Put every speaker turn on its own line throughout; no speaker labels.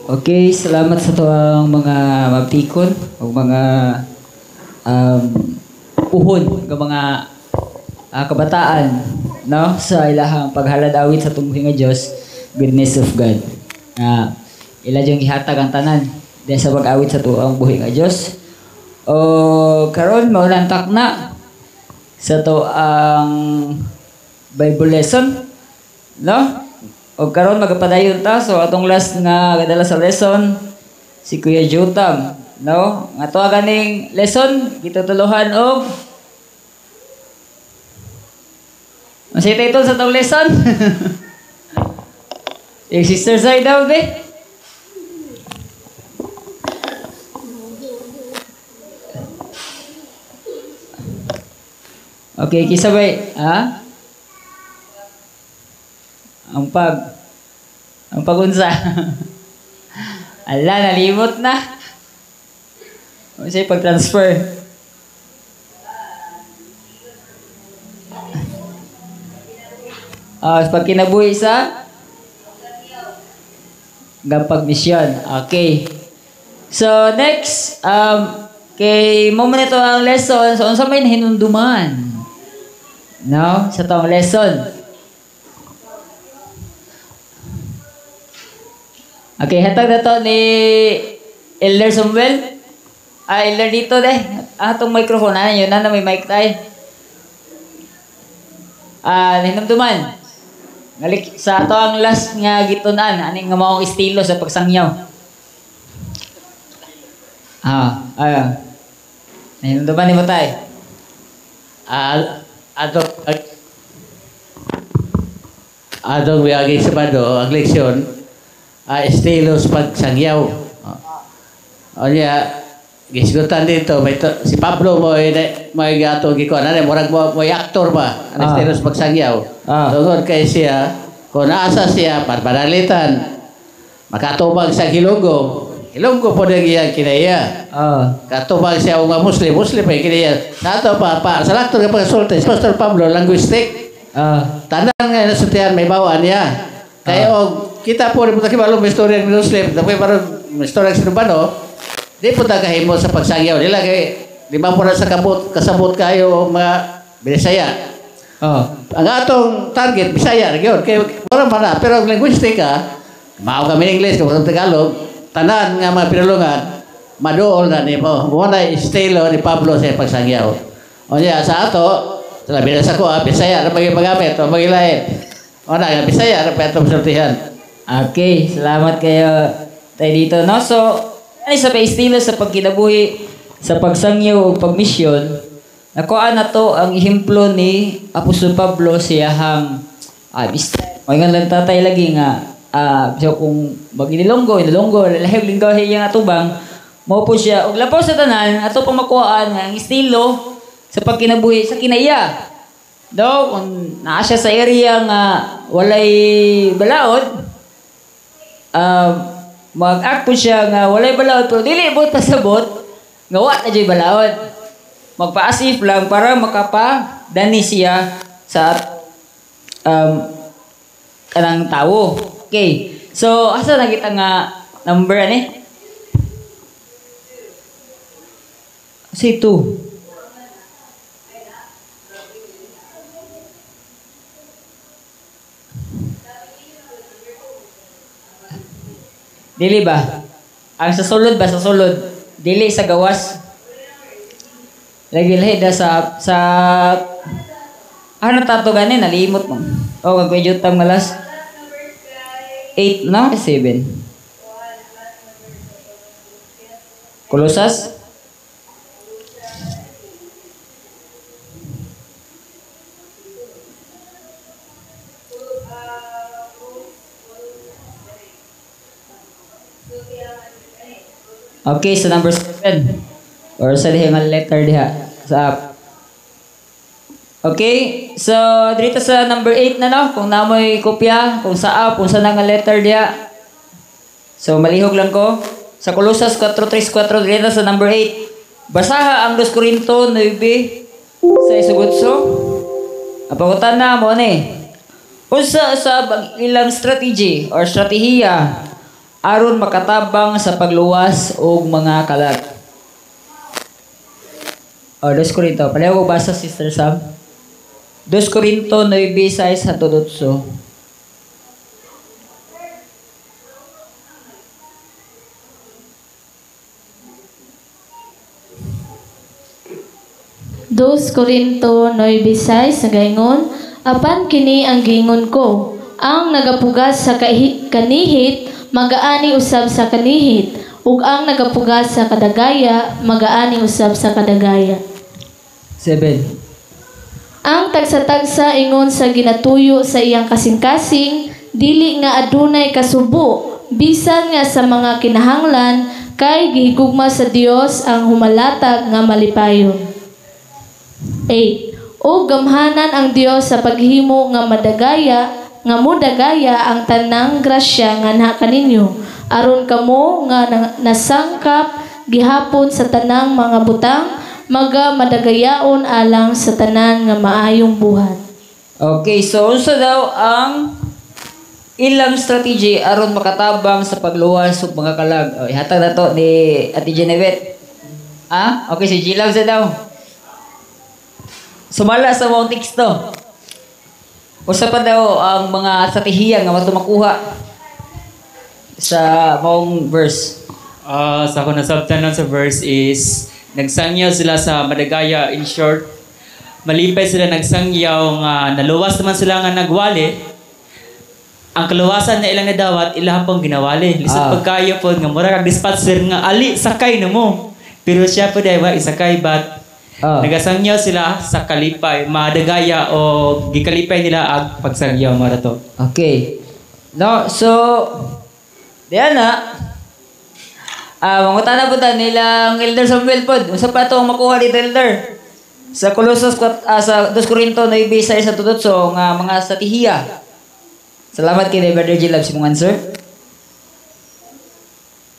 Okay, salamat sa tuwang mga mapikon o mga um, uhon ng mga kabataan no sa ilahang paghaladawit sa tungkol nga Dios, goodness of God. Ila yung gihatag ang tanan dahil sa pag-awit sa tuwang buhi nga Dios. O karon maulantak na sa tuwang Bible lesson, no? O karon magapadayon ta so atong last nga kadala sa lesson si Kuya Jotam, no? Nga to ganing lesson gitutuluhan og ang si title sa tong lesson. Yung sister side daw be. Okay, kisabay, ha? Ang pagunsa. Ala, nalimot na. Ano siya pag-transfer? Pag kinabuhi sa gapag misyon. Okay. So, next, kay mo man ito ang lesson. So, unsa may hinunduman? No? Sa tong lesson. Okay, hatag na to ni Elder Samuel. Elder dito deh. Atong microphone. Yun na may mic tayo. Hinumduman. Ngalik sa ato ang last nga gitunan. Aning nga maong estilo sa pagsangyaw. Hinumduman ni mo tayo.
Atong biyagi Sabado, ang leksyon, estilos pagsangyaw. O niya, gisgutan dito, si Pablo mo gato gikuan, murag mo aktor ba, ang estilos pagsangyaw. Tungod kay siya, kung naasa siya, parparalitan, makatubag sa Ilonggo. Ilonggo po na iyang kinaya. Katubag siya mga Muslim ay kinaya. Nato pa, sa laktor ka pagkasulti, si Pastor Pablo, linguistic. Tanan nga nasutihan, may bawaan niya. Kaya kita po rin po takibalong may istorya ng Muslim, tapos parang may istorya ng Sinubano, di po tagahimo sa pagsangyaw. Nila kay, di ba po na sa kasabot kayo mga Bisaya. Ang atong target, Bisaya, yun. Kaya parang mana, pero ang linguistic mao kami ng English, kung Tagalog, tanan nga mga pinulungan, madool na ni mo. Muna estilo ni Pablo sa pagsangyaw. O niya, sa ato, sabi na sa ko, Bisaya, na mag-ipagamit, o mag-ilahin. O na, Bisaya, na petong sultihan.
Okay, salamat kayo tayo dito, no? So, ano sa estilo sa pagkinabuhi, sa pagsangyaw o pagmisyon, nakuha na to ang ehemplo ni Apostol Pablo siyahang mga lang tatay lagi nga so kung mag-inilonggo, lahib linggaw hiyang atubang, mo po siya, og lapaw sa tanan, ato pang makuhaan nga ang estilo sa pagkinabuhi sa kinaya. Do, kung naa siya sa area nga walay balaod, mag-act po siya nga walay balaod pero dili bot pasabot nga wa na jay balaod. Magpa-asif lang para makapa-dani siya sa kanang tawo. Okay. So, asa na kita nga number ani? Say 2. Dili ba? Ang sa sulod ba? Sa sulod. Dili sa gawas. Lagi lahi sa ano tato ganin? Nalimot mo. O, kagwedyo tam malas. 8 na? 7. Kolosas? Okay, so number 7. Or sa diha nga letter diha. Sa okay, so dito sa number 8 na no, kung namoy kopya, kung sa nga letter diha. So malihog lang ko. Sa Colossus 4:3-4 dito sa number 8. Basaha ang 2 Corinto 9 sa isugutso. Apangutan na mo ni. Usa sa ilang strategy or strategiya aron makatabang sa pagluwas og mga kalag. O, 2 Korinto. Pareho ko basa, Sister Sam. 2 Korinto 9:6 hangtod 8.
Dos Korinto 9:6 sa gaingon, apan kini ang gingon ko, ang nagapugas sa kanihit magaani usab sa kanihit, ug ang nagapugas sa kadagaya magaani usab sa kadagaya.
7.
Ang tagsa-tagsa ingon sa ginatuyo sa iyang kasing-kasing, dili nga adunay kasubo, bisan nga sa mga kinahanglan, kay gihigugma sa Dios ang humalatag nga malipayon. 8. O gamhanan ang Dios sa paghimo nga mudagaya ang tanang grasya nga naa kaninyo, aron kamo nga nasangkap gihapon sa tanang mga butang, madagayaon alang sa tanan nga maayong buhat.
Okay, so unsa daw ang ilang strategy aron makatabang sa pagluwas ug mga kalag? O, ihatag na to ni Ate Genevieve. Okay, si Gilaw sa daw. Sumala sa mong teksto. Usa pa daw ang mga strategiya nga matumakuha sa mong verse.
Sa ako nasabtan sa verse is nagsangyaw sila sa madagaya. In short, malipay sila nagsangyaw nga naluwas naman sila nga nagwali. Ang kaluwasan na ilang nadawat ilang pong ginawali. Lisod pagkayo po nga mura kag dispatcher nga ali sakay na mo. Pero siya po dahil isakay but nagasangyaw sila sa kalipay, madagaya o gikalipay nila ang pagsangyaw mara to.
Okay. No, so diyan na. Mangutana po nilang Elder Samuel po. Unsa pa to ang makuha ni Elder? Sa Colossus sa 2 Korinto 9:6 sa tututso nga mga strategiya. Salamat kay Brother Gilab si mong answer.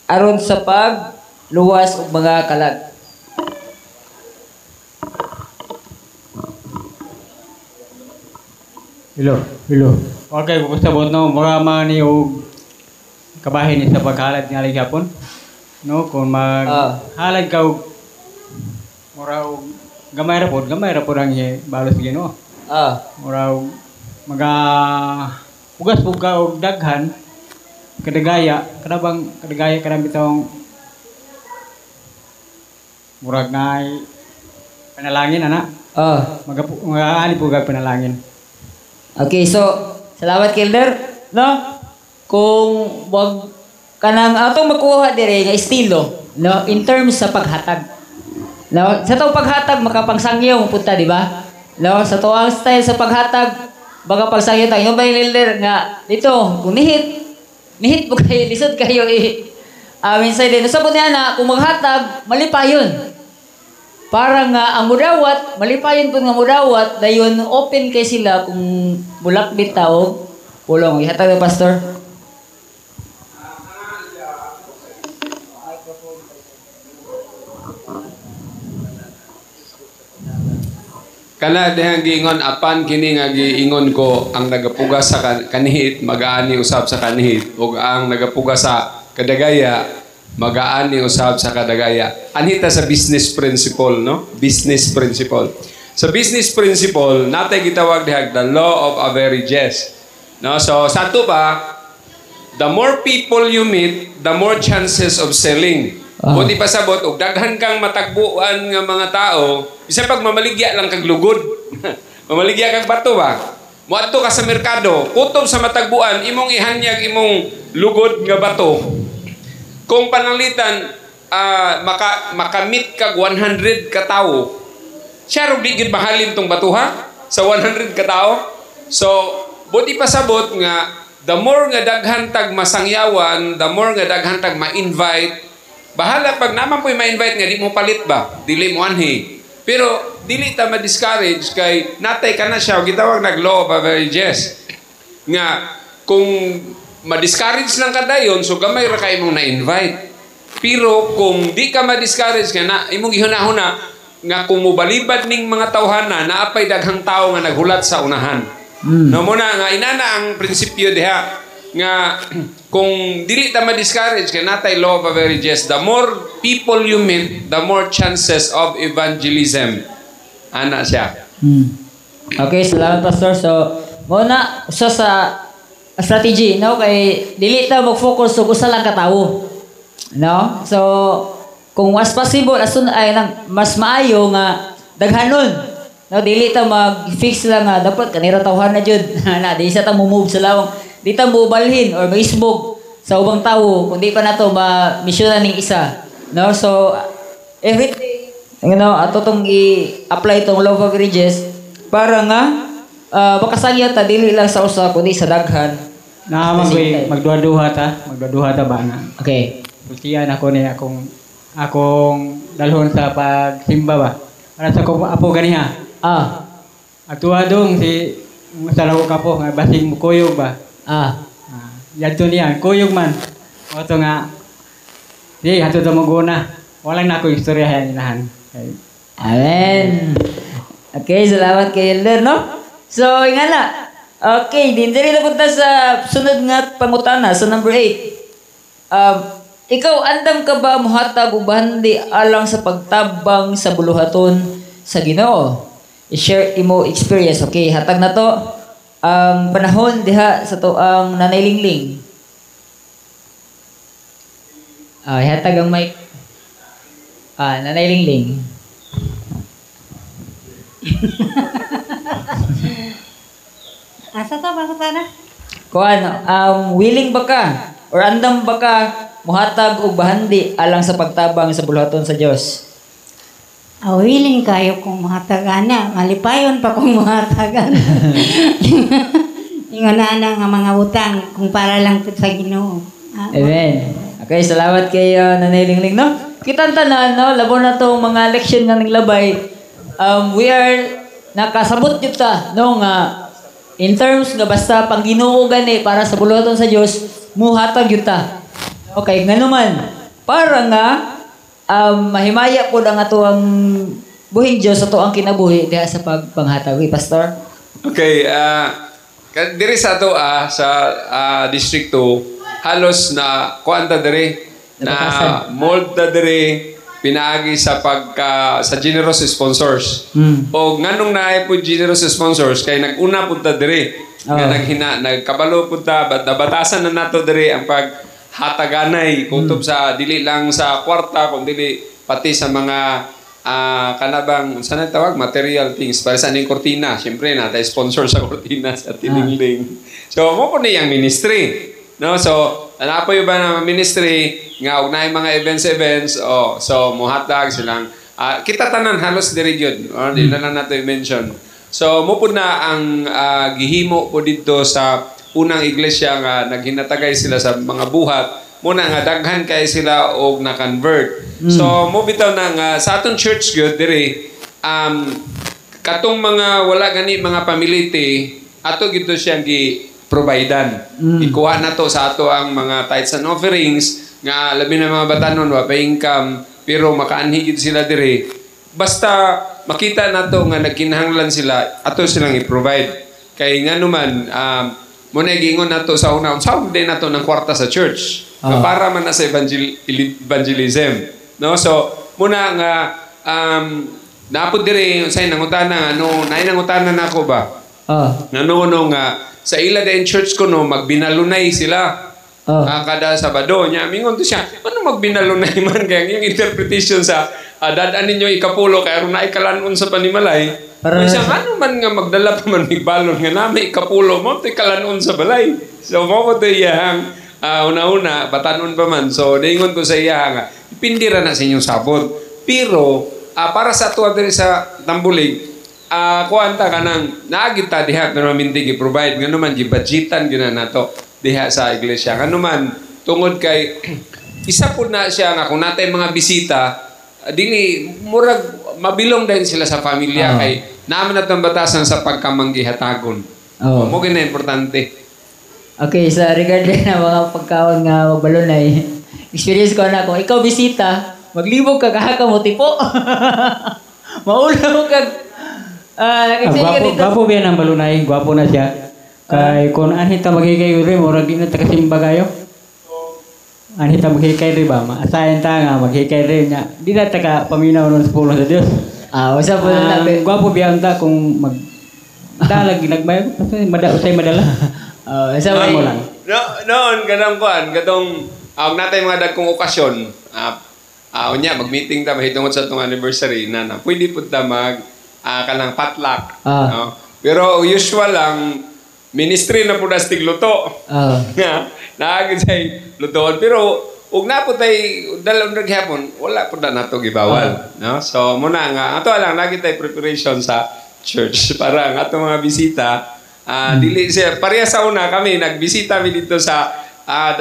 Aron sa pagluwas og mga kalag.
Hello. Okay, pagkasabot no, mura man ni og kabahin ni sa paghalad nga ligapon. No, kung maghalad ka og mura og gamay ra pod ang balos Ginoo. Mura og ugas pug ka og daghan kadagaya kanang bitong murag ngay panalangin ana. Magaani pug panalangin.
Okay, so salamat Kilder, no? Kung wag kanang atong makuha dire nga estilo, no, in terms sa paghatag. No, sa tong paghatag makapangsangyaw mo punta, di ba? No, sa tuwang style sa paghatag baka pagsangyaw tayo ba Kilder nga dito, kung nihit po kayo, lisod kayo minsan din. Sa niya na kung maghatag, malipayon. Para nga ang mudawat, malipayon po nga mudawat, dayon open kay sila kung bulakbit taog, pulong. Ihatag na, Pastor.
Kana dihang giingon apan kini nga giingon ko ang nagapugas sa kanihit magaani usab sa kanihit ug ang nagapugas sa kadagaya magaani usab sa kadagaya. Anhita sa business principle, no? Business principle. Sa business principle, natay gitawag dihag the law of averages. No? So, sa ito pa, the more people you meet, the more chances of selling. Buti pa sabot, og daghan kang matagbuan nga mga tao, bisa pag mamaligya lang kag lugod. Mamaligya kag bato ba? Muadto ka sa merkado, kutob sa matagbuan, imong ihanyag imong lugod nga bato. Kung pananglitan, makamit kag 100 ka tao, siya rin di mahalin tong batuha sa 100 ka tao. So, buti pa sabot nga, the more nga daghan tag masangyawan, the more nga daghan tag ma-invite, bahala pag naman po'y ma-invite nga, di mo palit ba? Dili mo anhi. Pero, dili ta ma-discourage kay natay ka na siya, gitawag nag-law of averages. Nga, kung ma-discourage lang ka dayon, so gamay ra kay mong na-invite. Pero kung di ka ma-discourage ka na, imong gihuna-huna, nga kung mubalibad ning mga tawhana, naapay daghang tao nga naghulat sa unahan. No muna nga inana ang prinsipyo diha nga kung dili ta ma-discourage kay natay law of averages, the more people you meet, the more chances of evangelism. Ana siya.
Okay, salamat Pastor. So, muna sa strategy, no? Kay dili ta mag-focus sa usa lang ka tawo. No? So, kung mas possible ay mas maayo nga daghanon. No, dili ta mag-fix lang nga dapat kanira tawhan na jud. Na di sa ta mo-move sa lawong. Di ta mo balhin or maisbog sa ubang tawo kundi pa nato ma-missionan ning isa. No? So, everything ato tong i-apply tong law of averages para nga makasagya ta dili lang sa usa kundi sa daghan.
Magduha-duha ta ba nga.
Okay.
Pultiyan ako ni akong dalhon sa pagsimba ba. Para sa apo ganiha. Atuadong si masalaw ka po nga basing mukuyog ba. Yadto niya kuyog man. Oto nga. Di hato ta maguna. Walang na ko istoryahan inahan. Okay.
Amen. Okay, salamat kay Elder, no? So, ingana. Okay, din diri na punta sa sunod nga pangutana sa number 8. Ikaw andam ka ba muhatag og bahandi alang sa pagtabang sa buluhaton sa Ginoo? I-share imo experience. Okay, hatag na to ang panahon diha sa to ang Nanay Lingling. Hatag ang mic. Nanay Lingling.
Asa to ba na?
Kuan, willing ba ka or andam ba ka muhatag og bahandi alang sa pagtabang sa buluhaton sa Dios?
Willing kayo kung mahatagan na. Malipayon pa kung mahatagan. Ingon na nga mga utang kung para lang po sa Ginoo.
Amen. Okay, salamat kay Nanay Lingling, no? Kitang tanan, no? Labo na tong mga leksyon nga naglabay. We are nakasabot jud ta, no? Nga in terms nga basta pang Ginoo gani para sa buluhaton sa Dios, muhatag jud ta. Okay, nganuman para nga mahimaya po ang ato ang buhing Diyos ato ang kinabuhi diha sa pagpanghatag. Pastor?
Okay, diri sa ato sa District 2, halos na kuanta diri na mold na diri pinaagi sa sa generous sponsors. O nganong naay po generous sponsors kay naguna pud ta diri. Nga nagkabalo pud ta nabatasan na nato diri ang hataganay kutob sa dili lang sa kwarta kundi pati sa mga kanabang saan tawag material things para sa ning kortina syempre natay sponsor sa kortina sa Tilingling. So mo po niyang ministry, no? So napoy ba na ministry nga ugnay mga events so mohatag silang kita tanan halos diri gyud or di na lang nato i-mention. So mo po na ang gihimo po dito sa unang iglesia nga naghinatagay sila sa mga buhat muna nga daghan kay sila og na-convert. So mo bitaw na nga sa atong church gyud diri katong mga wala gani mga pamiliti ato gito siyang gi-providean. Ikuha na to sa ato ang mga tithes and offerings nga labi na mga batanon wa pa income pero makaanhi gid sila diri. Basta makita nato nga nagkinahanglan sila ato silang i-provide. Kay nganuman muna gingon nato sa una unsaon din nato ng kwarta sa church para man na sa evangelism, no? So muna nga napod diri say nangutana nay nangutana nako ba ngano nga sa ila din church ko no magbinalunay sila kada Sabado nya mingon to siya ano magbinalunay man kay yung interpretation sa dadan ninyo ikapulo kay aron na ikalanon sa panimalay. Siya, ano man nga magdala pa man balon nga namin ikapulo mo, ito ikalanon sa balay. So, mo ko ito iyahang una-una, batanon pa man. So, daingon ko sa iyahang, pindira na sa inyong sabot. Pero, para sa tuwa diri sa Tambulig, kuwanta ka nang naagita diha, pero minti i-provide. Nga naman, budgetan gina na to diha sa iglesia. Nga naman, tungod kay, isa po na siya nga, kung natay mga bisita, dili, murag, mabilong din sila sa pamilya kay naman at ang batasan sa pagkamanggihatagon. Mo gina importante.
Okay, sa regarding na mga pagkaon nga magbalunay, experience ko na kung ikaw bisita, maglibog ka kahaka mo tipo. Maulaw ka.
Gwapo ba ang balunay? Gwapo na siya. Kay kung anhita maghikay uri, murag di na takasimba kayo. Anhita maghikay rin ba? Maasayan ta nga, maghikay rin niya. Di na taka paminaw nun sa pulong sa Diyos.
Usap po na natin.
Gwapo biyang ta kung dalag ginagbayo. Usay madala.
Usap
Mo
po
lang.
Noon, ganang kuan, gadong, natay mga dagkong okasyon, unya, mag-meeting ta, mahitungod sa itong anniversary, na pwede po ta kanang potluck. No? Pero usual lang, ministry na po na stigluto. Naagin sa'y lutoon. Pero, huwag na po tayo, dalawang naghapon, wala po na nato gibawal. No? So, muna nga, ato lang, lagi tayo preparation sa church para ang ato mga bisita, dili siya, pareha sa una kami, nagbisita kami dito sa,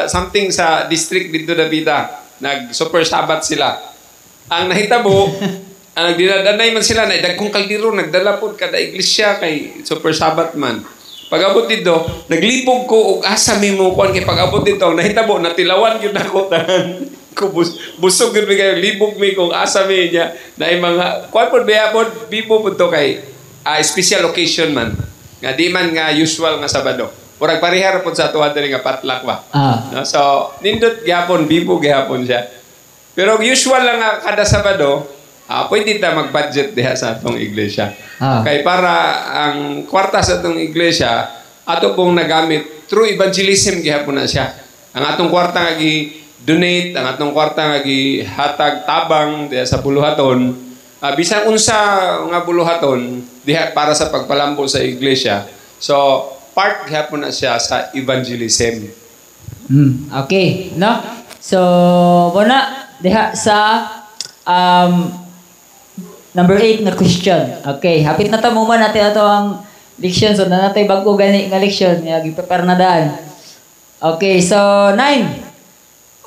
something sa district dito Davida. Nag-super sabat sila. Ang nahitabo, ang nagdinadanay man sila, naidagkong kaldiro, nagdala po kada iglesia kay super sabat man. Pag-abot dito, naglipog ko og asa mi mo kuan kay pag-abot dito, nahitabo natilawan gyud ako tanan. Busog gyud mi kayo libog mi kung asa mi niya na mga kuan pod biyapon bibo pud to kay special occasion man. Nga di man nga usual nga Sabado. Murag parihar pod sa tuwa diri nga potluck ba. No? So nindot gyapon bibo gyapon siya. Pero usual lang nga kada Sabado, pwede ta mag-budget diha sa atong iglesia. Kay para ang kwarta sa atong iglesia, ato pong nagamit through evangelism gihapon na siya. Ang atong kwarta nga gi-donate, ang atong kwarta nga gihatag tabang diha sa buluhaton, bisan unsa nga buluhaton diha para sa pagpalambo sa iglesia. So, part gihapon na siya sa evangelism.
Okay, no? So, muna diha sa number 8 na question. Okay, hapit na tamo man natin ato ang leksyon. So, na natin bago gani nga leksyon. Gi-prepare na daan. Okay, so 9.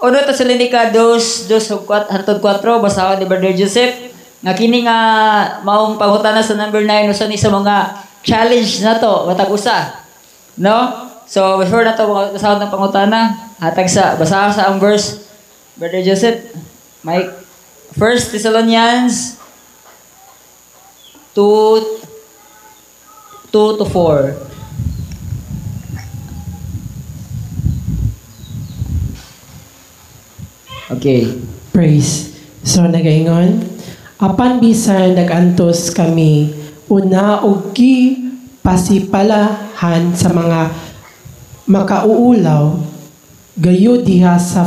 Uno to sa Linika 2:4, basahon ni Brother Joseph. Nga kini nga maong pangutana sa number 9 usa ni sa mga challenge na to matag usa. No? So, before na to basahon ng pangutana, hatag sa basahan sa ang verse. Brother Joseph, Mike, 1 Thessalonians 2:4. Okay.
Praise. So nagaingon, apan bisan nagantos kami una og pasipalahan sa mga makauulaw gayo diha sa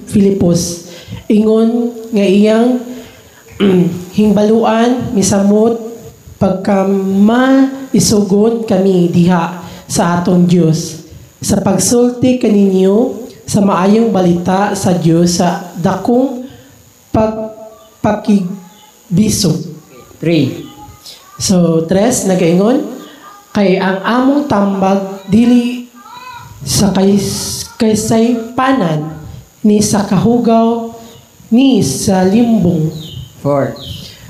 Filipos ingon nga iyang hingbaluan misamot pagkamaisugon kami diha sa atong Dios sa pagsulti kaninyo sa maayong balita sa Dios sa dakong pagpakibisog. 3. So 3 nagaingon kay ang among tambag dili sa kaysay panan ni sa kahugaw ni sa limbong
4.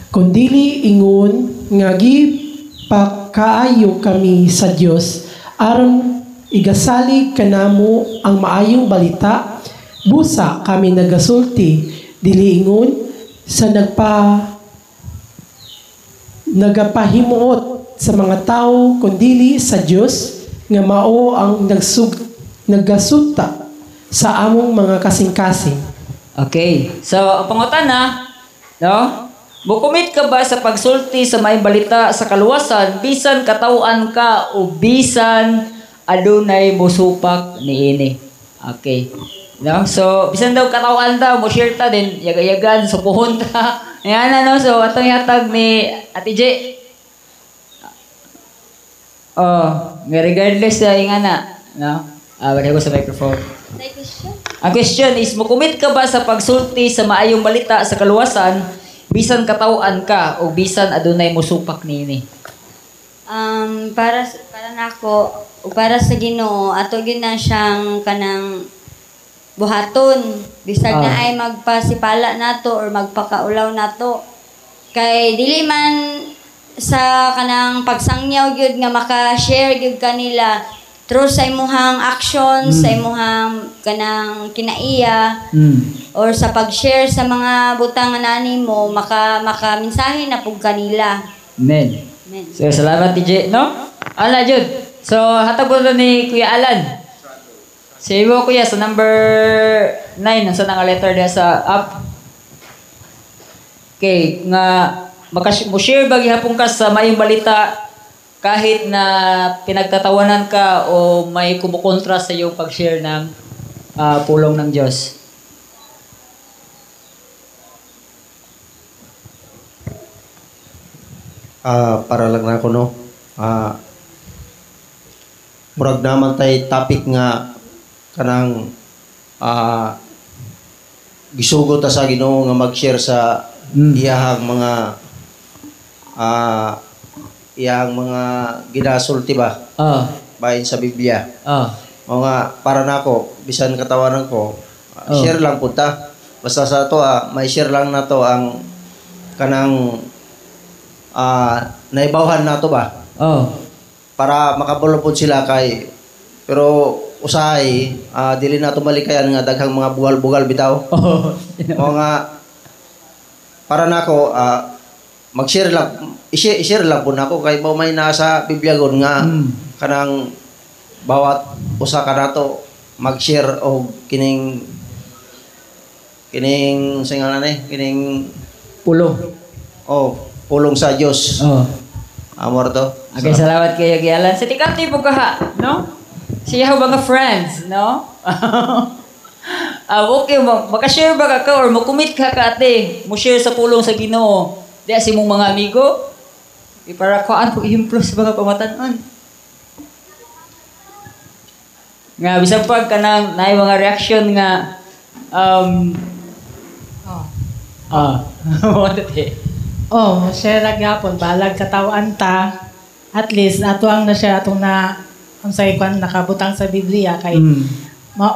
Kundili ingon nga gipakaayo kami sa Dios aron igasalig kanamo ang maayong balita busa kami nagasulti dili ingon sa nagapahimuot sa mga tao kundili sa Dios nga mao ang nagasulta sa among mga kasing-kasing.
Okay. So, ang pangutana, no? Bukumit ka ba sa pagsulti sa may balita sa kaluwasan bisan katawaan ka o bisan adunay mosupak niini? Okay. No? So, bisan daw katawaan ta, mo share ta din, yaga-yagan, supuhon ta. Ayan na, no? So, atong yatag ni Ate J. Regardless sa ingana, no? Balik ko sa microphone. Ang question is, mukumit ka ba sa pagsulti sa maayong balita sa kaluwasan bisan katawaan ka o bisan adunay mosupak niini?
Para nako o para sa Ginoo ato gyud na siyang kanang buhaton bisag na ay magpasipala nato or magpakaulaw nato kay dili man sa kanang pagsangyaw gyud nga maka-share gyud kanila through sa imuhang actions, sa imuhang kanang kinaiya, or sa pag-share sa mga butang nga nani mo, maka-mensahe na pug kanila.
Amen.
Amen.
So, salamat DJ, no? Ala, Jud. So, hatag ko na ni Kuya Alan. Si Iwo Kuya, sa number 9, nasa nga letter niya sa up. Okay, nga, mo-share ba gihapon ka sa mayong balita kahit na pinagtatawanan ka o may kumukontra sa iyong pag-share ng pulong ng Diyos?
Para lang na ako, no? Murag naman tay topic nga kanang gisugo ta sa Ginoo nga mag-share sa iyahang mga ginasulti ba? Bahin sa Biblia. O nga, para nako bisan katawanan ko, share lang po ta. Basta sa to, may share lang na to ang kanang naibawhan na to ba? Para makabulupod sila kay pero usahay dili na to malikayan nga daghang mga bugal-bugal bitaw. O nga para nako mag-share lang i-share lang po nako kay mao may nasa Biblia gon nga kanang bawat usa ka nato mag-share og kining singalan kining pulong sa Dios. Amor to.
Okay, salamat kayo Gialan. Sa tikati po ka, no? Siya ba nga friends, no? Okay, makashare ba ka or makumit ka ate? Mo share sa pulong sa Ginoo. Di si mong mga amigo. Para koan po i-improve sa mga pamatanon. Nga bisan pag kanang naay mga reaction nga what it?
Share ra gyapon balag katawaan ta. At least ato ang na share atong na unsay kwan nakabutang sa Biblia kay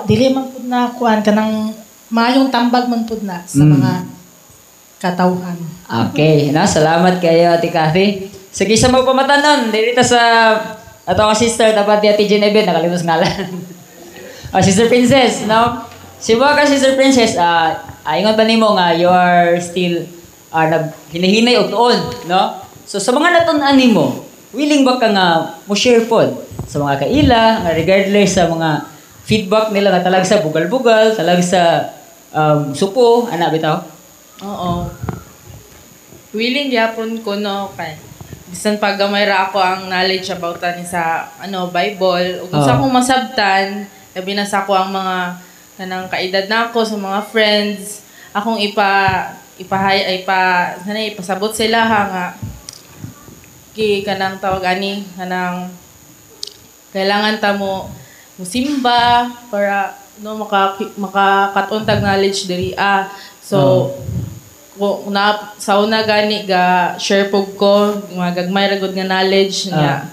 dili man pud na kuan kanang maayong tambag man pud na sa mga katawhan. Okay, salamat kayo Ate Cathy. Sige sa mga pamatanon, dito sa ato ang sister dapat di Ate Genevieve nakalimos ngalan. Sister Princess, no? Si ka Sister Princess, ingon pa nimo nga you are still hinahinay og tuon, no? So sa mga natun-an nimo, willing ba ka nga mo share pod sa mga kaila nga regardless sa mga feedback nila nga talag sa bugal-bugal, talag sa supo, ana bitaw?
Oo. Willing gyapon ko no kay bisan pag gamay ra ako ang knowledge about ani sa Bible ug sa akong masabtan, labi na sa ako ang mga kanang kaedad nako sa mga friends, akong ipasabot sila nga kanang tawag ani kanang kailangan ta mo musimba para makakatuntag knowledge diri so kung sa una gani ga share pug ko magagmay ra gud nga knowledge niya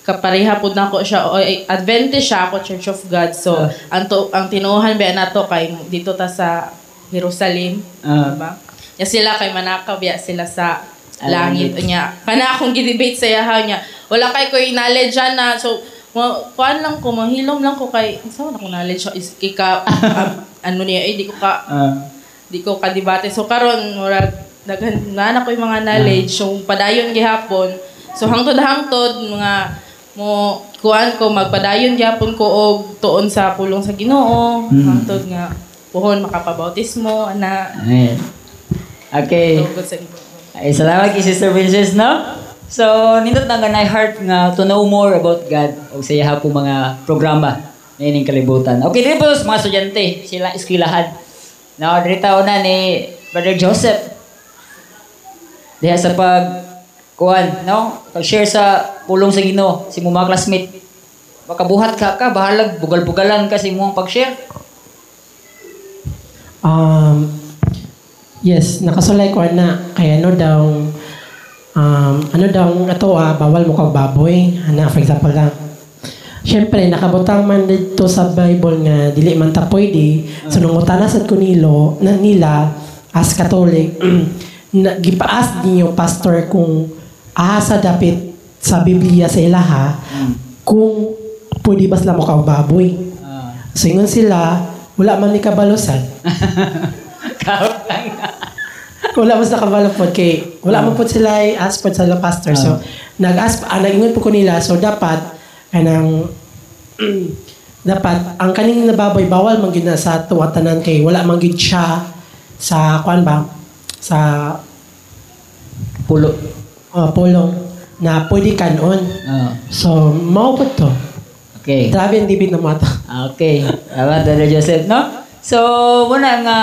kapareha pud nako siya Adventist siya ako Church of God so ang tinuohan ba nato kay dito ta sa Jerusalem diba ya sila kay manakaw biya sila sa langit niya. Kana akong gidebate sa yahaw niya. Wala kay ko knowledge na. So, kuan lang ko, manghilom lang ko kay, saan ako knowledge? Is kika, di ko ka-debate. So, karon daghan na ko yung mga knowledge. So, padayon gihapon. So, hangtod-hangtod, kuan ko, magpadayon gihapon ko og tuon sa pulong sa Ginoo. Hangtod nga, puhon makapabautismo, ana.
Okay. Salamat kay Sister Princess, no? So, nindot na ganay heart nga to know more about God o sa iya po mga programa na ining kalibutan. Okay, dito po sa mga estudyante, sila eskwelahan. No, dito na ni Brother Joseph. Diha sa pag-kuhan, no? Pag-share sa pulong sa Ginoo, si mga classmate. Makabuhat ka, bahalag, bugal-bugalan ka sa imong pag-share.
Yes, nakasulay ko na kaya daw bawal mo kang baboy. For example lang. Siyempre, nakabutang man dito sa Bible nga dili man ta pwede. So, nung utanasad ko nila as Catholic, gipaas din yung pastor kung asa dapit sa Biblia sa ilaha kung pwede ba sila mo kang baboy. So, ingon sila, wala man ni kabalusan. Wala mas nakabalo po kay wala mo po sila i-ask po sa pastor. So nag-ingon po ko nila so dapat Kanang dapat ang kaning nababoy bawal man gyud na sa tuwatanan kay wala man gyud siya sa kuan ba sa pulong na pwede kanon. So mao pud to.
Okay.
Grabe ang dibit na mata.
Okay. Tama, Brother Joseph, no? So, muna nga,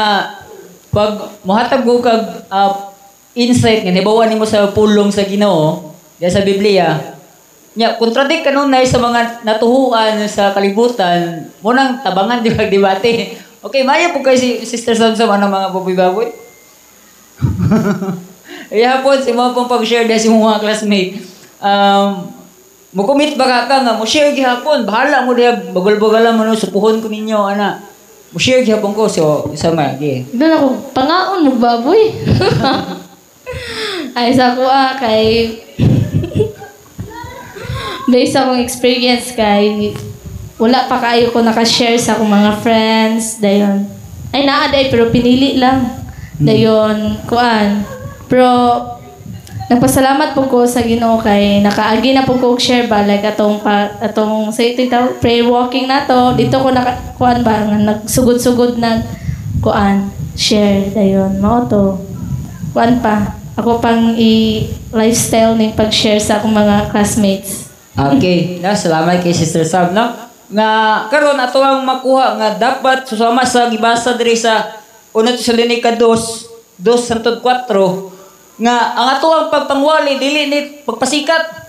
pag muhatag ko kag insight nga, nibawan mo sa pulong sa Ginoo, diya sa Biblia, nya, contradict ka nun na sa mga natuhuan sa kalibutan, munang tabangan di debate. Okay, maya po kayo si Sister Samsam, ano mga baboy-baboy? Ihapon, si mga pong pag-share dahil si mga classmate. Mukumit ba ka nga, mo-share gihapon, bahala mo diya, bagal-bagalan mo, no, supuhon ko ninyo, ana. Mo-share gihapon ko, so, sama,
doon ako, pangaon mo baboy. Ay, sa ko kay... Based sa akong experience kay, wala pa kayo ko nakashare sa akong mga friends, dayon. Ay, naaday, pero pinili lang. Dayon, kuan. Pero, nagpasalamat po ko sa Ginoo kay nakaagi na po ko share ba like atong sa ito prayer walking na to dito ko kuan ba nga nagsugod-sugod na kuan share dayon mao to kuan pa ako pang lifestyle ning pag-share sa akong mga classmates.
Okay, na salamat kay Sister Sam, no? Nga karon ato ang makuha nga dapat susama sa gibasa diri sa 1 Tesalonica 2:4 nga ang ato ang pagpangwali dili ni pagpasikat,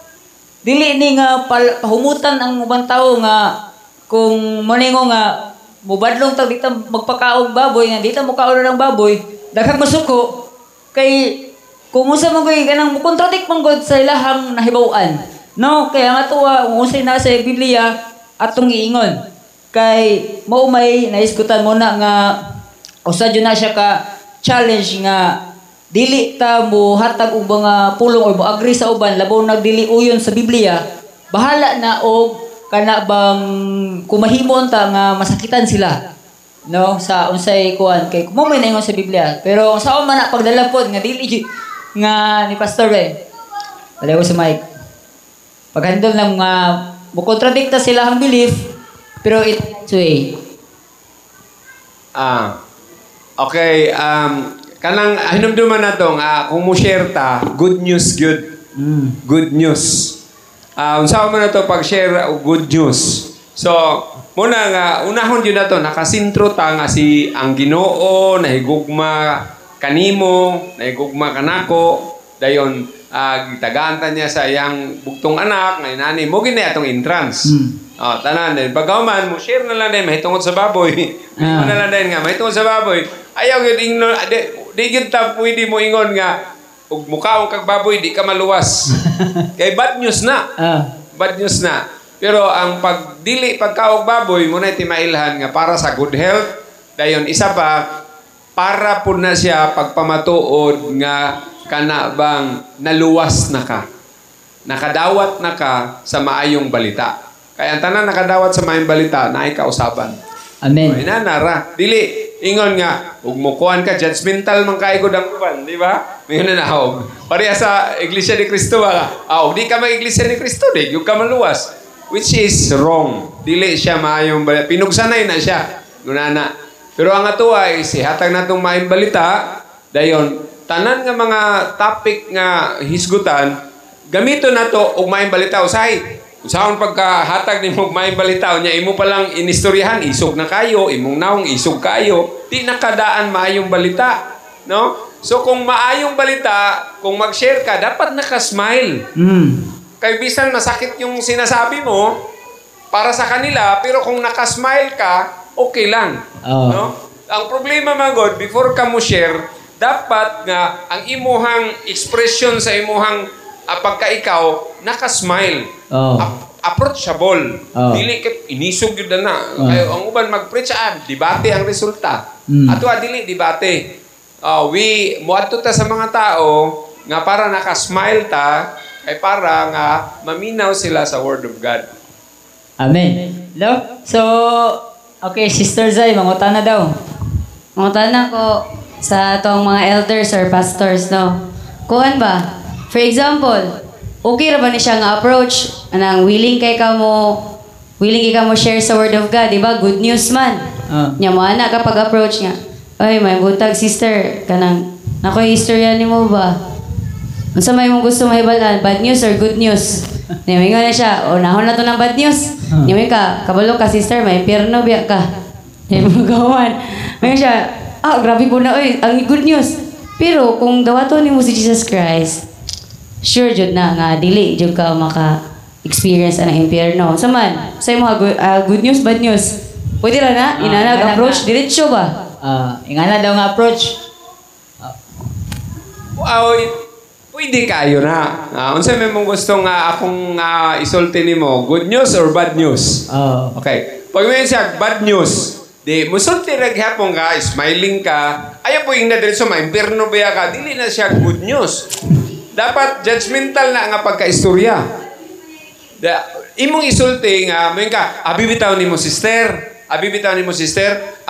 dili ni nga pahumutan ang ubang tawo nga kung maningo nga mubadlong tag dita magpakaog baboy nga dita mo kaon ng baboy daghang masuko kay kung unsa man gyud kanang mo contradict man gud sa ilahang nahibaw-an, no? Kaya ang ato kung unsay na sa Biblia atong iingon kay mao may naisgutan mo na nga usa jud na siya ka challenge nga dili ta mo hatag og mga pulong or mo agree sa uban labaw nagdili uyon sa Biblia, bahala na og kana bang kumahimon ta nga masakitan sila, no, sa unsay kuan kay mo may naingon sa Biblia, pero sa man na pagdalapod nga dili nga ni pastor palayo sa mic paghandol ng mga mo kontradikta sila ang belief pero it's way.
Okay, kanang hinumduman na tong kung mo share ta, good news good. Good news. Unsa man na to pag-share og good news. So, muna nga unahon yun na to nakasintro ta nga si ang Ginoo nahigugma kanimo, nahigugma kanako, dayon gitagaan ta niya sa iyang bugtong anak, ngay nani mo gini atong entrance. Tanan din pagkauman mo share na lang din mahitungod sa baboy. Mo na lang din nga mahitungod sa baboy. Ayaw gyud ingno di gyud ta pwede mo ingon nga ug mukaon kag baboy di ka maluwas. Kay bad news na. Bad news na. Pero ang pagdili pagkaog baboy mo na timailhan nga para sa good health. Dayon isa pa para pud na siya pagpamatuod nga kana bang naluwas na ka. Nakadawat na ka sa maayong balita. Kaya ang tanan nakadawat sa maayong balita na ay kausaban.
Amen.
Ay nara. Dili ingon nga ug mukuan ka judgmental man kay gud ang uban, di ba? Mingon na hog. Pareha sa Iglesia ni Cristo ba? Di ka mag-Iglesia ni Cristo, di gyud ka maluwas. Which is wrong. Dili siya maayong balita. Pinugsanay na siya. Gunana. Pero ang ato ay sihatag natong maayong balita, dayon tanan nga mga topic nga hisgutan, gamito nato og maayong balita usahay. Usaon pagkahatag ni mo maayong balita nya imo pa lang inistoryahan isog na kayo, imong naong isog kayo, di nakadaan maayong balita, no? So kung maayong balita, kung mag-share ka, dapat naka-smile. Kay bisan masakit yung sinasabi mo para sa kanila, pero kung naka-smile ka, okay lang. No? Ang problema magod, before ka mo share, dapat nga ang imuhang expression sa imuhang pagka-ikaw, naka-smile. Approachable. Dili ka inisog yun na. Kayo, ang uban mag-preach, debate ang resulta. Ato dili, debate. Muadto ta sa mga tao nga para naka-smile ta, ay para nga maminaw sila sa Word of God.
Amen. No? So, okay, Sister Zay, mangutana daw.
Mangutana ko sa atong mga elders or pastors, no? Kuan ba? For example, okay ra ba ni siya nga approach? Anang willing kay ka mo share sa word of God, di ba? Good news man. Nya mo ana kapag approach nga. Ay, may butag sister kanang nakoy istorya nimo ba? Unsa may mo gusto mahibalan? Bad news or good news? Nimingon na siya, o nahon na to ng bad news. Nimingon ka, kabalo ka sister, may impyerno biya ka. Nimingon gawan. Ngayon siya, grabe po na, oy, ang good news. Pero kung dawato ni mo si Jesus Christ, sure jud na nga, dili jud ka maka-experience ang impyerno. Saman, say mo good news, bad news. Pwede ra na, inanag approach, diretso ba?
Ingana daw nga approach.
Pwede kayo na. Unsa may mong gusto nga akong isulti nimo, good news or bad news? Okay. Pag may siya bad news, di musulti ra gyapon ka, smiling ka, ayaw po yung nadiretso maimpirno ba ka, dili na siya good news. Dapat judgmental na nga pagkaistorya. Imong isulti nga, mo ka, abibitaw nimo sister,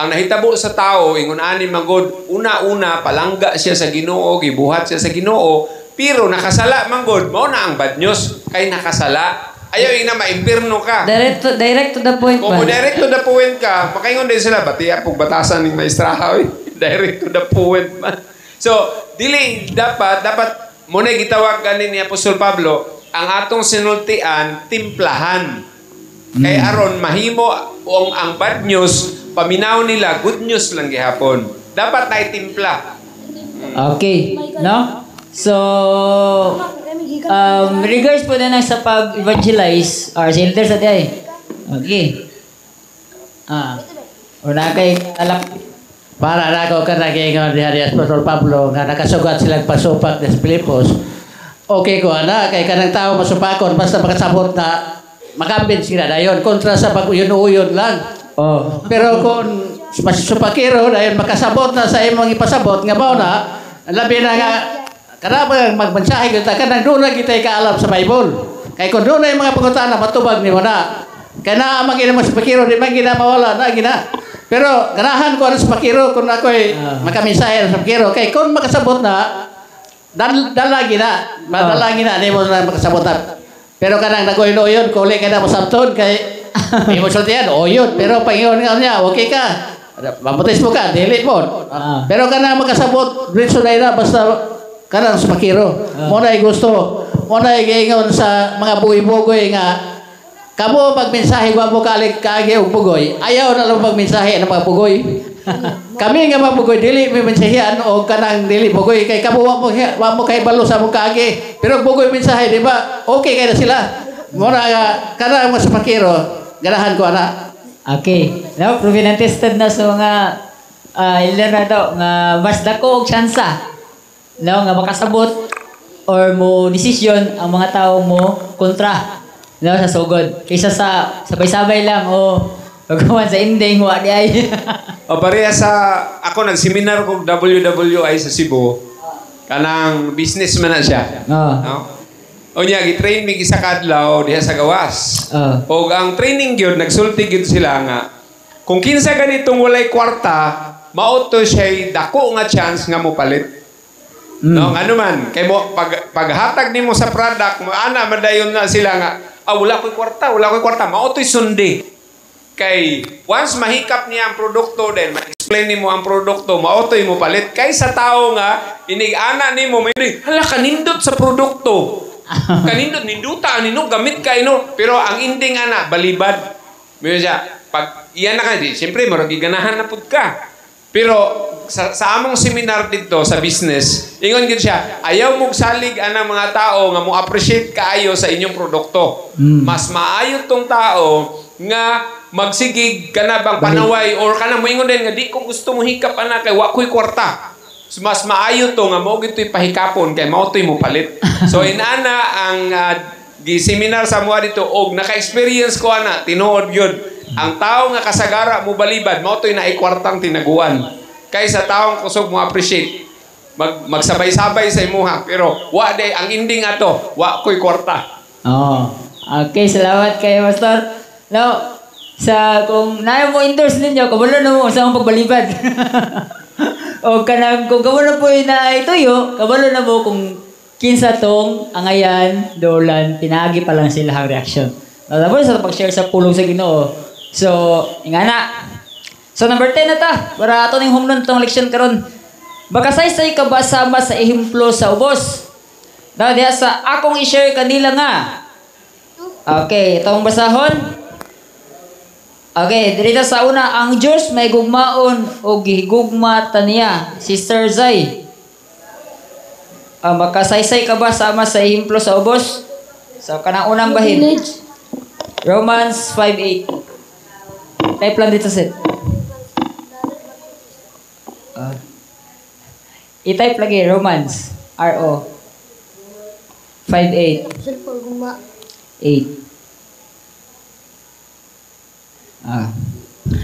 ang nahitabo sa tao, ingon ani magod, una-una palangga siya sa Ginoo, gibuhat siya sa Ginoo, pero nakasala manggod, mao na ang bad news kay nakasala. Ayaw na maimpirno ka.
Direct to the point
ba? Kung direct to the point ka, makaingon din sila, batiya pong batasan ng maestraha, direct to the point man. So, dili, dapat, muna gitawag ganin ni Apostol Pablo, ang atong sinultian, timplahan. Kay aron mahimo ang bad news, paminaw nila, good news lang gihapon. Dapat na itimpla.
Okay. No? So, regards po na sa pag-evangelize or sa elders sa day. Okay. Una kay alak.
Para na ako kanaging ni Apostol Pablo nga nakasugat silang pasupak sa Pilipos. Okay ko, kay kanang tao masupakon basta makasabot na makambins sila dayon kontra sa pag-uyon-uyon lang. Pero kung masupakiro dayon makasabot na sa imong ipasabot nga bao na labi na nga karabang magmensahe kita kanang doon na kita ikaalam sa Bible. Kay kung doon na yung mga pangutana matubag ni mo na. Kaya na magina mo sa pakiro, di man gina mawala na gina. Pero ganahan ko ano sa pakiro kung ako'y makamensahe sa pakiro. Kay kung makasabot na, dalagi na. Madalagi na, hindi mo na makasabot na. Pero kanang nagoy-noyon, kuli ka na mo sabton, kay may mo sultihan, yun. Pero Panginoon nga niya, okay ka. Mabutis mo ka, dili mo. Pero kanang makasabot, rinso na basta kanang sa pakiro. Muna gusto. Muna giingon sa mga buhay-bugoy nga kamo pagmensahe wa mo kaagi og pugoy. Ayaw na lang pagmensahe ng mga pugoy. Kami nga mapugoy dili may mensahean o kanang dili pugoy kay kamo wa mo kay balo sa mo kaagi. Pero pugoy mensahe di ba? Okay kay na sila. Muna kanang sa pakiro ganahan ko ana.
Okay. Now proven and tested na sa mga elder na daw nga mas dako og tsansa. No, nga makasabot or mo decision ang mga tao mo kontra no, sa sugod. Kaysa sa sabay-sabay lang o pagkawan sa ending, wa di ay.
Pareha sa, ako nag-seminar ko WWI sa Cebu. Kanang businessman na siya. No? O niya, gitrain mig isa kadlaw diha sa gawas. O ang training yun, nagsulti yun sila nga, kung kinsa ganitong walay kwarta, mauto siya dako nga chance nga mo palit. No, ano man, kay mo paghatag nimo sa product mo ana madayon na sila nga wala ko'y kwarta, mautoy sundi. Kay once mahikap niya ang produkto din, ma-explain nimo ang produkto, mautoy mo palit. Kay sa tao nga inig-ana nimo may hala kanindot sa produkto. Kanindot ninduta nino gamit kay no, pero ang ending ana balibad. May siya pag iyan na kay siyempre maragi ganahan na pud ka. Pero sa among seminar dito sa business, ingon gid siya, ayaw mong salig anang mga tao nga mo appreciate kaayo sa inyong produkto. Mas maayo tong tao nga magsigig kana bang panaway or kana mo ingon din nga di ko gusto mo hikap ana kay wa ko'y kwarta. So, mas maayo to nga mo gito'y pahikapon kay mao to'y mo palit. So inana ang gi-seminar sa mga dito og naka-experience ko ana tinuod gyud. Ang tao nga kasagara mo balibad mao to'y naay kwartang tinaguan. Kaysa taong kusog mo appreciate magsabay-sabay sa imuha pero wa day ang ending ato wa ko'y kwarta.
Okay, salamat kayo Pastor. Now sa kung nayo mo endorse ninyo kabalo na mo sa akong pagbalibad. O kanang kung kabalo po na ituyo kabalo na mo kung kinsa tong angayan, dolan, pinagi pa lang sila ang reaksyon. Tapos sa pag-share sa pulong sa Ginoo. So, ingana. So, number 10 na ta. Para ato ning humnon tong leksyon karon. Makasaysay ka ba sama sa ehemplo sa ubos? Now, diya sa akong i-share kanila nga. Okay, itong basahon. Okay, dito sa una, ang Diyos may gugmaon o gihigugma taniya. Sister Zay. Makasaysay ka ba sama sa ehemplo sa ubos? So, kanang unang bahin. Romans 5:8. Type lang dito, set. I-type lagi, Romans. R-O. 5:8. 8.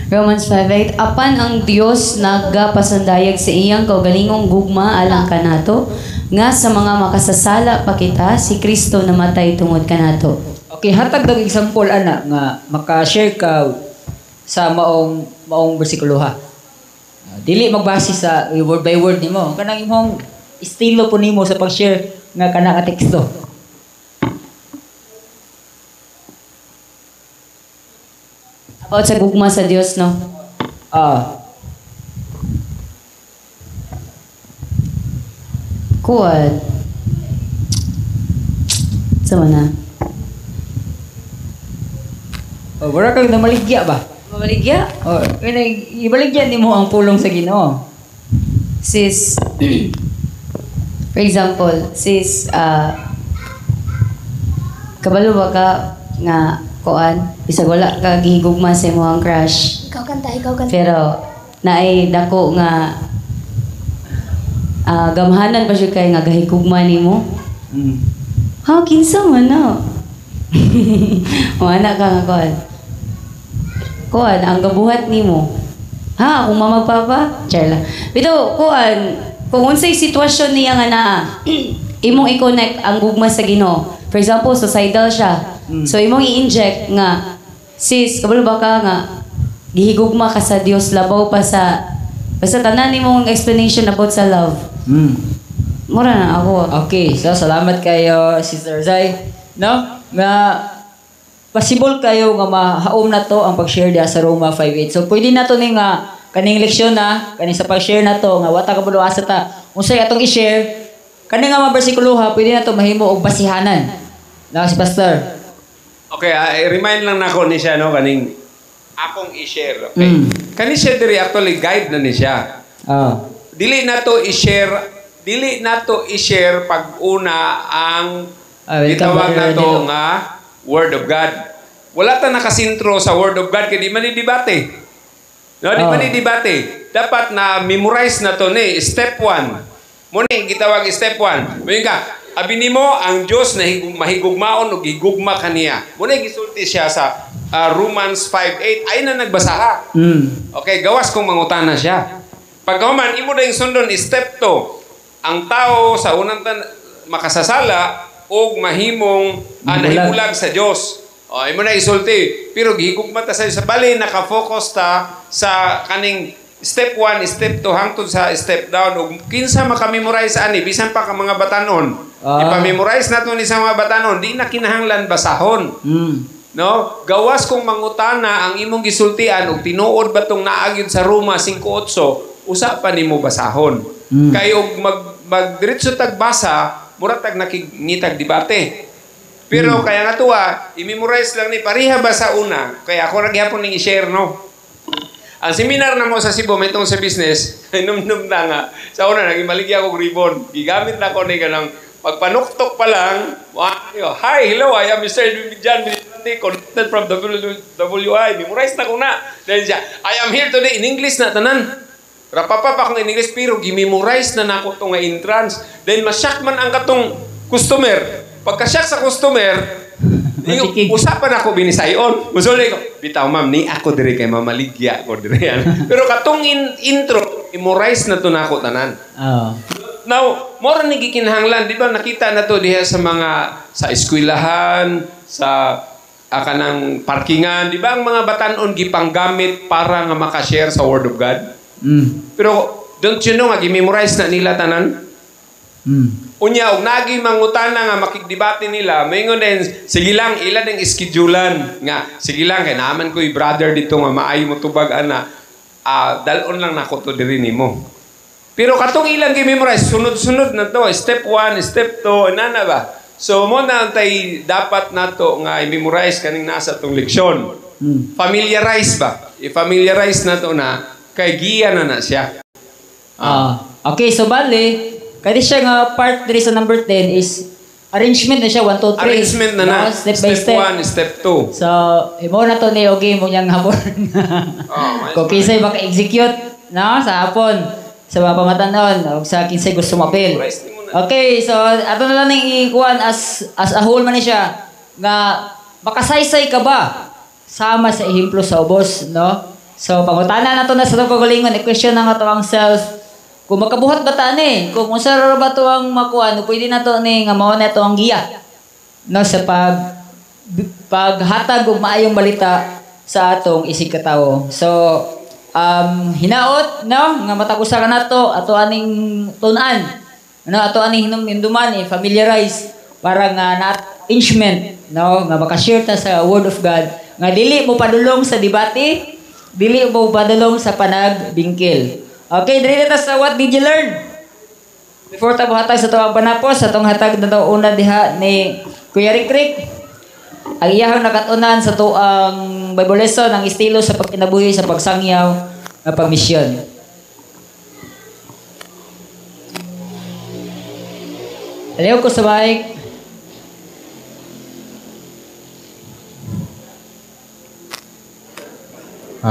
Romans 5:8. Apan ang Dios nagapasandayag sa iyang kaugalingong gugma alang kanato nga sa mga makasasala pa kita si Kristo namatay tungod kanato.
Okay, hatag dag example ana nga maka-share ka sa maong bersikulo ha. Dili magbase sa word by word nimo. Kanang imong estilo po nimo sa pag-share nga kana ka teksto.
About sa gugma sa Dios, no? Kuwad. Sama na.
Wala kang namaligya ba?
Mamaligya?
Ibaligyan nimo ang pulong sa Ginoo.
Sis, for example, sis, kabalo ba ka nga kuan, bisag wala ka gihigugma sa imong crush.
Ikaw kanta.
Pero naay dako nga gamhanan pa siya kay nga gahigugma nimo. Ha, kinsa man na. Wala ka nga kuan. Kuan, ang gabuhat nimo. Ha, kung mamagpapa, charla. Pero kuan, kung unsay sitwasyon niya nga naa, imong i-connect ang gugma sa Ginoo. For example, suicidal siya. So imong i-inject nga, sis, kabalo ba ka nga, gihigugma ka sa Dios, labaw pa sa, basta tanan nimong explanation about sa love. Mura na ako.
Okay, so salamat kayo, Sister Zay. No? Nga, possible kayo nga mahaom na to ang pag-share diya sa Roma 5:8. So pwede na to ni nga kaning leksyon na, kaning sa pag-share na to, nga wata ka asa ta. Unsay atong i-share, kaning nga mga bersikulo ha, pwede na to mahimo og basihanan. Na si Pastor.
Okay, i-remind lang nako ni siya no kaning akong i-share. Okay. Kani siya diri actually guide na ni siya. Dili na to i-share pag una ang gitawag na to nga Word of God. Wala ta nakasintro sa Word of God kay di man i-debate. No, di man i-debate. Dapat na memorize na to ni step 1. Mo ni gitawag step 1. Moy ka, abi nimo ang Dios na mahigugmaon og higugma kaniya. Mo ni gisulti siya sa Romans 5:8 ay na nagbasa ka. Okay, gawas kong mangutana siya. Pagkahuman imo dayong sundon step 2. Ang tao sa unang makasasala og mahimong nahimulag sa Dios. Imo na isulti. Pero gihigugma ta sa bali naka-focus ta sa kaning step 1, step 2 hangtod sa step down og kinsa makamemorize ani bisan pa ka mga batanon. Ipa-memorize nato ni sa mga batanon, di na kinahanglan basahon. No? Gawas kung mangutana ang imong gisultian og tinuod ba tong naagid sa Roma 5:8, usa pa nimo basahon. Kay og magdiretso tag basa, mura tag nakingitag debate. Pero kaya nga tuwa, i-memorize lang ni pariha ba sa una. Kaya ako naghihapon ning i-share no. Ang seminar na mo sa Cebu, may itong sa business, num-num na nga. Sa una, naging maligya akong ribbon. Gigamit na ako ni kanang pagpanuktok pa lang. Hi, hello, I am Mr. John Billy, connected from WI. Memorize na ko na. Then siya, I am here today in English na tanan. Rapapap akong in English, pero gimemorize na nako itong entrance. Then masyak man ang katong customer. Pagka-shock sa customer, usapan ako binisayon. Musulit ko, bitaw ma'am, ni ako diri kay mamaligya ko diri yan. Pero katong intro, memorize na to na ako tanan. Now, more ni gikinahanglan, di ba nakita na to diha sa mga, sa eskwelahan, sa kanang parkingan, di ba ang mga batanon gipanggamit para nga makashare sa Word of God? Pero, don't you know, nga, memorize na nila tanan? Unya, og nagi mangutana nga makigdebate nila, maingon din, sige lang, ilan ang schedulean nga, sige lang, kay naman ko brother dito nga maayo mo tubag ana, dalon lang nako to diri nimo. Pero katong ilang gi-memorize, sunod-sunod na to, step 1, step 2, nana ba? So mo na tay dapat nato nga i-memorize kaning nasa tong leksyon. Familiarize ba? I-familiarize nato na kay giya na siya.
Okay, so bali, kaya siya nga part 3 sa number 10 is arrangement na siya, 1, 2, 3.
Arrangement na na.
Step by step.
1, step 2.
So, imo na to ni okay mo niyang hapon. Kung kisay maka-execute, no, sa hapon, sa mga pamatanon, o sa kinsay gusto mapil. Okay, so ato na lang ning ikuan as a whole man ni siya nga makasaysay ka ba sama sa ehemplo sa ubos, no? So pangutana nato na sa kagalingon, i-question na nga to ang self. Kung makabuhat ba ta ni? Kung unsa ra ba to ang makuan, pwede na to ni nga mao na to ang giya. No, sa paghatag og maayong balita sa atong isig katawo. So hinaot, no, nga matagusa ka nato ato aning tun-an. No, ato aning hinumduman familiarize para nga na-inchment, no, nga maka-share ta sa word of God nga dili mo padulong sa debate, dili mo padulong sa panagbingkil. Okay, dili ta sa what did you learn? Before ta buhatag sa tuwang panapos, sa tong hatag na to una diha ni Kuya Rick. Ang iyahang nakatunan sa tuang Bible lesson ang estilo sa pagkinabuhi sa pagsangyaw nga pagmisyon. Aliw ko sa mic.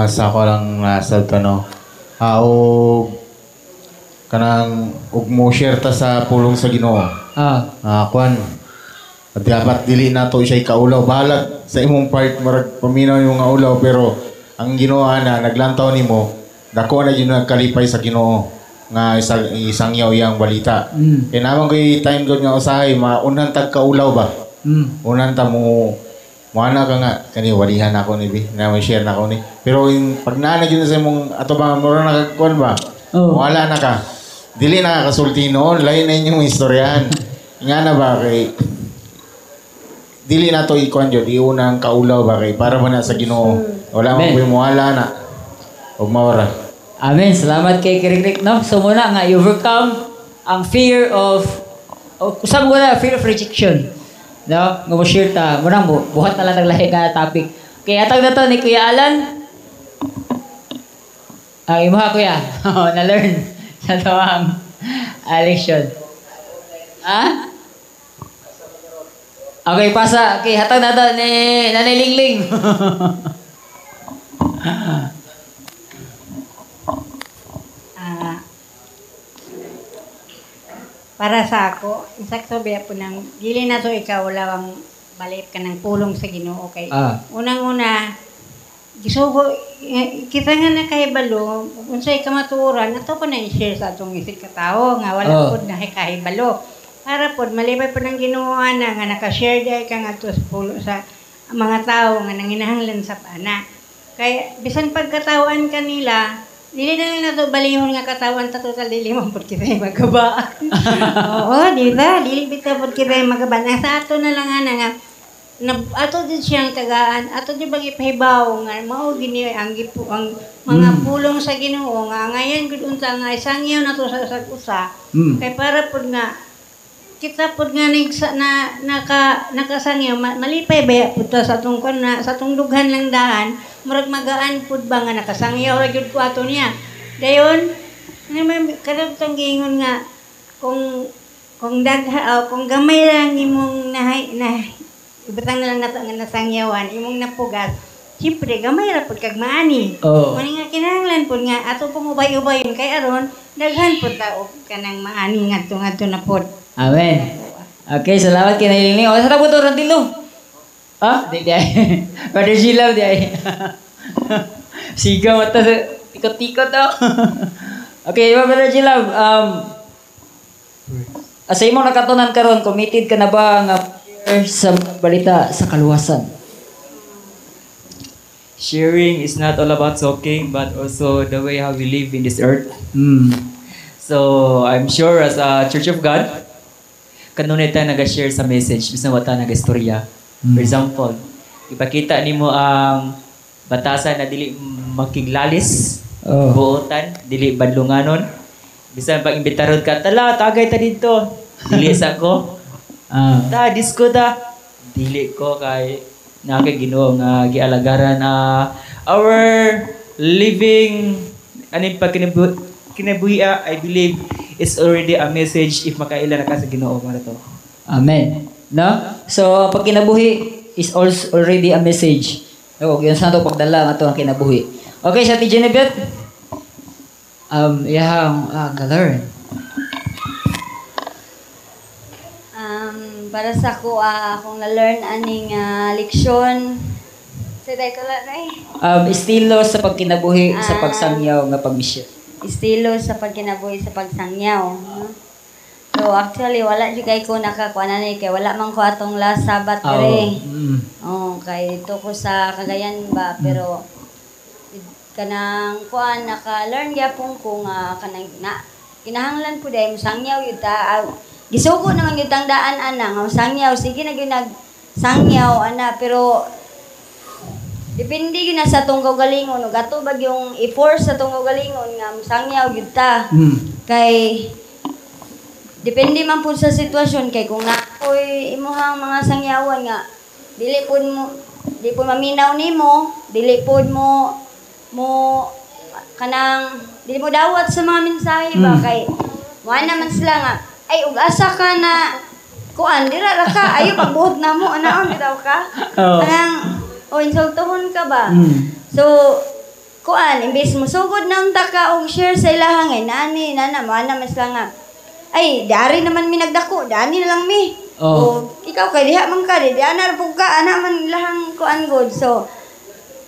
Sa ako lang nasa no. Og kanang ug mo share ta sa pulong sa Ginoo. Kuan. Dapat dili nato siya kaulaw balag sa imong part marag paminaw yung nga ulaw pero ang Ginoo na naglantaw nimo dako na yun nagkalipay sa Ginoo nga isang yaw yang balita. Kaya naman ko time god nga usahay maunan tag kaulaw ba? Unan ta mo ana ka nga kani walihan ako ni bi na may share na ako ni. Pero yung pag naana yun sa imong ato ba mura nakakuan ba? Wala na ka. Dili na kasulti noon lain na inyong istoryahan. Nga na ba kay dili na to ikuan jud iunang kaulaw ba kay para man na sa Ginoo. Wala man koy muhala na. Og mawara.
Amen. Salamat kay Kirikrik, no? So muna nga, overcome ang fear of kusang muna, fear of rejection. No? Nga mo share ta. Muna mo, buhat na lang naglahi ka topic. Kaya atag na to ni Kuya Alan. Ang imuha, Kuya. Na-learn sa tawang leksyon. Ha? Okay, pasa. Okay, hatag na to ni Nanay Lingling.
Para sa ako, insakto biya po nang dili na to ikaw lawang balik ka ng pulong sa Ginoo kay unang-una gisugo kita nga nakahibalo unsay kamatuoran ato po na i-share sa atong isig katawo nga wala pud nakahibalo para pud malipay po ng Ginoo na nga naka-share day ka nga to sa pulo sa mga tao nga nanginahanglan sa pana kay bisan pagkatawan kanila dili na lang nato balihon nga katawan ta total dili man pud kita magabaan. Oo, di ba? Dili bitaw pud kita magabaan. Sa ato na lang nga ato din siyang tagaan. Ato di bagi pahibaw nga mao gini ang mga pulong sa Ginoo nga ngayon gud unta nga isangyaw nato sa usa. Kay para pud nga kita pud nga nakasangyaw malipay baya pud sa atong sa atong dughan lang dahan. Murag magaan pud ba nga nakasangyaw ra gyud ko ato niya. Dayon, kadang tang giingon nga kung kung gamay lang imong ibutang na lang nato nga nasangyawan, imong napugas. Siyempre gamay ra pud kag maani. Mani nga kinahanglan pud nga ato pong ubay-ubayon kay aron daghan pud ta og kanang maani ngadto na pud.
Amen. Okay, salamat kay Nailing. O sa tabot ron dilo. Di ay. Brother Gila, di ay. Sigaw mata sa tikot-tikot daw. Okay, Brother Gila, sa imong nakatunan karon, committed ka na ba nga sa balita sa kaluwasan?
Sharing is not all about talking, but also the way how we live in this earth. So, I'm sure as a Church of God, kanunay tayo nag-share sa message, bisan wata nag-istorya. For example, ipakita nimo ang batasan na dili makiglalis, buotan, dili badlunganon. Bisan pag imbitaron ka, tala, tagay ta dito. Dili sa ko. Disco ta. Dili ko kay Ginoo nga gialagaran our living kinabuhi, I believe is already a message if makaila na ka sa Ginoo mga to.
Amen. No? So pag kinabuhi is also already a message. No, yun sa ato pagdala nga to ang kinabuhi. Okay, sa Ate Genevieve. Learn.
Para sa ko, akong na-learn aning leksyon. Sa title na
Estilo sa pagkinabuhi sa pagsangyaw nga pagmisyon.
Estilo sa pagkinabuhi sa pagsangyaw. No? So actually, wala di kay ko nakakuha na kay wala man ko atong last Sabat kare. Kay ito ko sa Cagayan ba, pero kanang kuan naka-learn gyapon ko nga kanang kinahanglan po dahil musangyaw yun gisugo naman yung tangdaan ana nga musangyaw sige na yun nagsangyaw ana pero depende yun na sa tong kaugalingon o gato bag yung i-force sa tong kaugalingon nga musangyaw yun kay depende man po sa sitwasyon kay kung nakoy imuhang mga sangyawan nga dili po maminaw nimo dili po mo kanang dili mo dawat sa mga mensahe ba kay mo naman sila nga ay ug-asa ka na kuan dira ra ka ayo pagbuot na mo anaon bitaw ka kanang insultohon ka ba so kuan imbes mo sugod na unta ka og share sa ilahang nani nana mo naman sila nga ay dari naman mi nagdako dani lang mi ikaw kay diha man ka di ana ra pug ka ana man ilahang kuan god so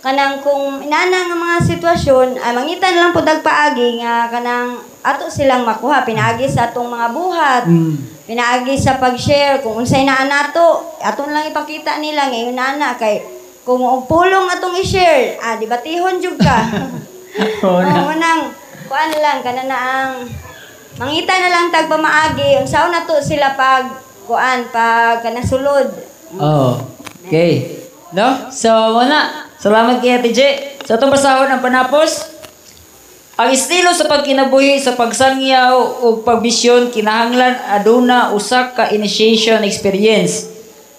kanang kung inana nga mga sitwasyon mangitan lang po dagpaagi nga kanang ato silang makuha pinaagi sa atong mga buhat pinaagi sa pag-share kung unsay naa nato aton lang ipakita nila ngayon ana kay kung pulong atong i-share di batihon jud ka manang kuan lang kana na ang mangita na lang tagpamaagi unsaon nato sila pag kuan pag kanasulod
okay no so muna salamat kay Ate J. Sa itong basahon ang panapos, ang estilo sa pagkinabuhi sa pagsangyaw o pagbisyon kinahanglan aduna usa ka initiation experience.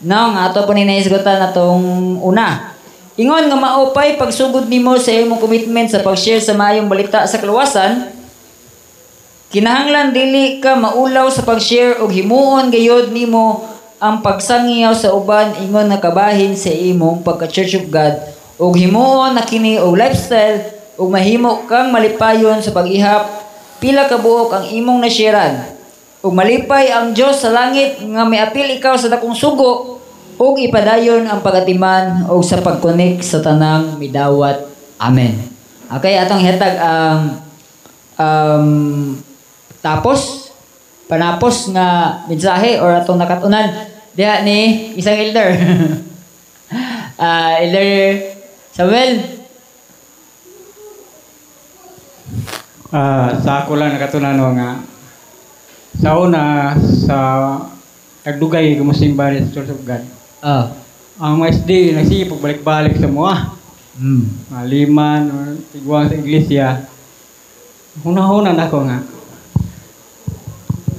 No, nga ato po ninaisgutan natong una. Ingon nga maupay pagsugod nimo sa imong commitment sa pag-share sa maayong balita sa kaluwasan, kinahanglan dili ka maulaw sa pag-share og himuon gayud nimo ang pagsangyaw sa uban ingon nga kabahin sa imong pagka-Church of God. Og himuon na kini og lifestyle ug mahimo kang malipayon sa pag-ihap pila ka buok ang imong nasyaran ug malipay ang Dios sa langit nga miapil ikaw sa dakong sugo ug ipadayon ang pagatiman ug sa pag-connect sa tanang midawat. Amen. Okay, atong hetag ang panapos nga mensahe or atong nakatunan diha ni isang elder. Elder Samuel.
Sa ako lang nakatunan nga sa una sa nagdugay kumusimba sa Church of God. Ang mga SD nagsipog balik-balik sa mga liman o tigwang sa iglesia. Huna-huna na ako nga.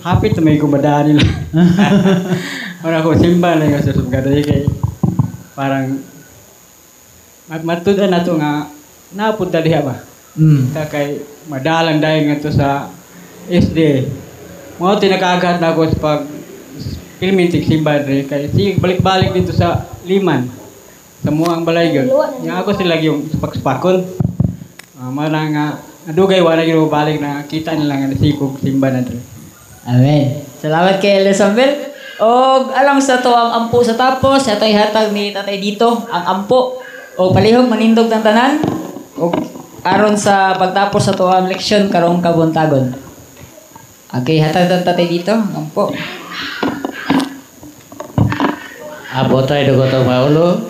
Hapit na may kumadaan nila. Una ko simba na yung Church of God. Kaya parang matudan na ito nga napunta diha ba? Kay madalang dahil nga ito sa SD. Mga tinakagat na ako sa pag pilmintik simba rin. Kaya balik-balik dito sa liman. Sa muang balaygon. Nga ako sila yung spakspakon. Marang nga nadugay wala yung balik na kita nila nga nasikog simba na rin.
Amen. Salamat kay Elder Samuel. O alang sa to ang ampo sa tapos. Ito ihatag ni tatay dito. Ang ampo. O palihog manindog ng tanan. O aron sa pagtapos sa tuwang leksyon karong kabuntagon. Okay, hatag ng tatay dito. Ampo.
Abo tayo dugotong maulo.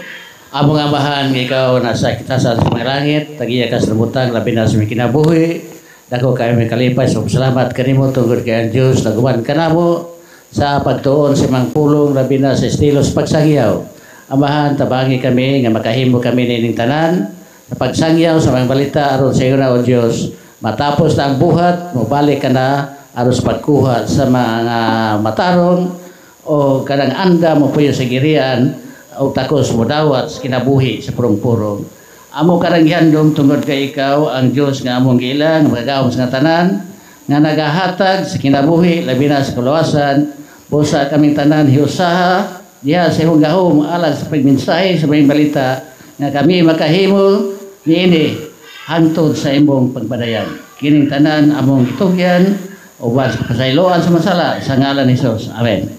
Among amahan ikaw nasa kita sa langit. Tagiya ka sa butang labi na sa kinabuhi. dako kayo may kalipay. So salamat kanimo tungod kay ang Dios naguman kanamo sa pagtuon sa mga pulong labi na sa estilos pagsangyaw. Amahan tabangi kami nga makahimo kami nining tanan sa pagsangyaw sa mga balita aron sa iyo na o Dios. Matapos na ang buhat, mobalik ka na aron sa pagkuha sa mga matarong o kanang anda mo puyo sa girian o takos mo dawat sa kinabuhi sa purong-purong. Amo karang handom tungod kay ikaw ang Dios nga among giilang magagawom sa tanan nga nagahatag sa kinabuhi labi na sa kalawasan busa kaming tanan hiusaha diha sa imong gahom alang sa pagmensahe sa mga balita nga kami makahimo niini hangtod sa imong pagpadayon. Kining tanan among itugyan o sa kasayloan sa masala sa ngalan ni Jesus. Amen.